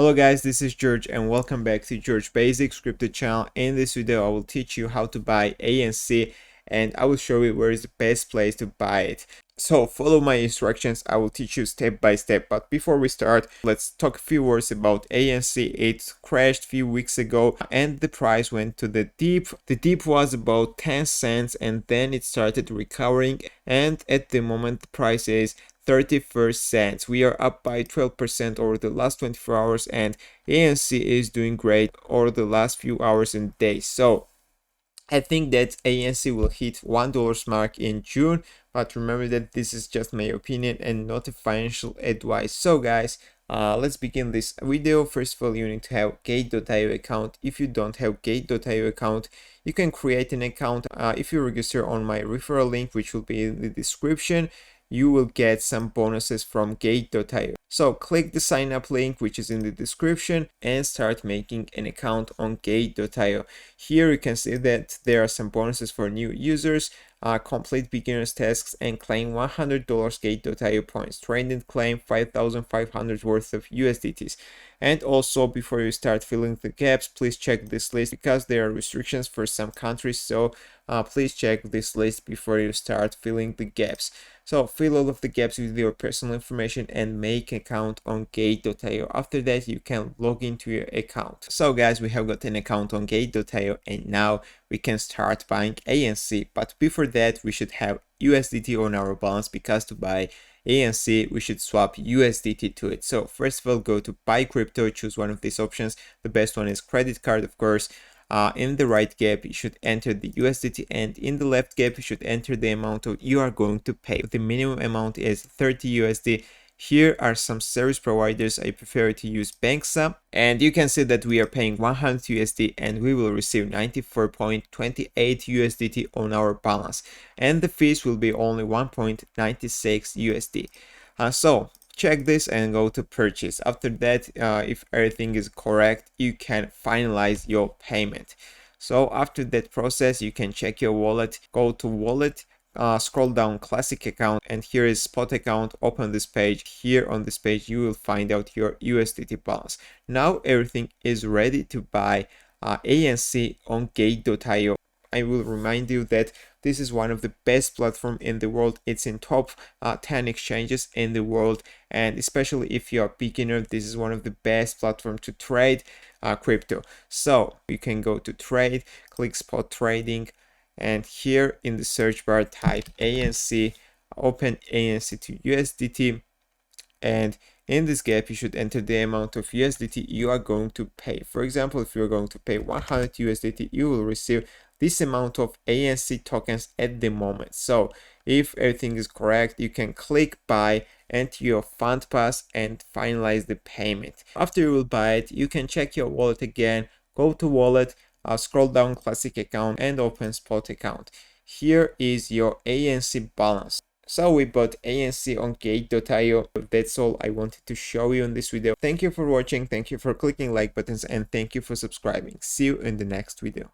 Hello guys, this is George and welcome back to George Basics Crypto channel. In this video I will teach you how to buy ANC and I will show you where is the best place to buy it. So follow my instructions, I will teach you step by step. But before we start, let's talk a few words about ANC. It crashed a few weeks ago and the price went to the deep. The deep was about 10 cents and then it started recovering, and at the moment the price is 31 cents. We are up by 12% over the last 24 hours and ANC is doing great over the last few hours and days. So I think that ANC will hit $1 mark in June, but remember that this is just my opinion and not a financial advice. So guys, let's begin this video. First of all, you need to have Gate.io account. If you don't have Gate.io account, you can create an account. If you register on my referral link, which will be in the description, you will get some bonuses from Gate.io. So click the sign up link, which is in the description, and start making an account on Gate.io. Here you can see that there are some bonuses for new users. Complete beginners tasks and claim $100 Gate.io points. Trade and claim 5,500 worth of USDTs. And also, before you start filling the gaps, please check this list because there are restrictions for some countries. So please check this list before you start filling the gaps. So fill all of the gaps with your personal information and make an account on Gate.io. After that, you can log into your account. So guys, we have got an account on Gate.io and now we can start buying ANC. But before that, we should have USDT on our balance, because to buy ANC, we should swap USDT to it. So first of all, go to buy crypto, choose one of these options. The best one is credit card, of course. In the right gap, you should enter the USDT, and in the left gap, you should enter the amount you are going to pay. The minimum amount is 30 USD. Here are some service providers. I prefer to use Banxa, and you can see that we are paying 100 USD and we will receive 94.28 USDT on our balance, and the fees will be only 1.96 USD. So check this and go to purchase. After that, if everything is correct, you can finalize your payment. So after that process, you can check your wallet. Go to wallet, scroll down classic account, and here is spot account. Open this page. Here on this page you will find out your USDT balance. Now everything is ready to buy ANC on Gate.io. I will remind you that this is one of the best platforms in the world. It's in top 10 exchanges in the world, and especially if you are a beginner, this is one of the best platforms to trade crypto. So you can go to trade, click spot trading, and here in the search bar type ANC, open ANC to USDT, and in this gap you should enter the amount of USDT you are going to pay. For example, if you're going to pay 100 USDT, you will receive this amount of ANC tokens at the moment. So if everything is correct, you can click buy, enter your fund pass, and finalize the payment. After you will buy it, you can check your wallet again. Go to wallet, scroll down classic account, and open spot account. Here is your ANC balance. So we bought ANC on Gate.io. That's all I wanted to show you in this video. Thank you for watching, thank you for clicking like buttons, and thank you for subscribing. See you in the next video.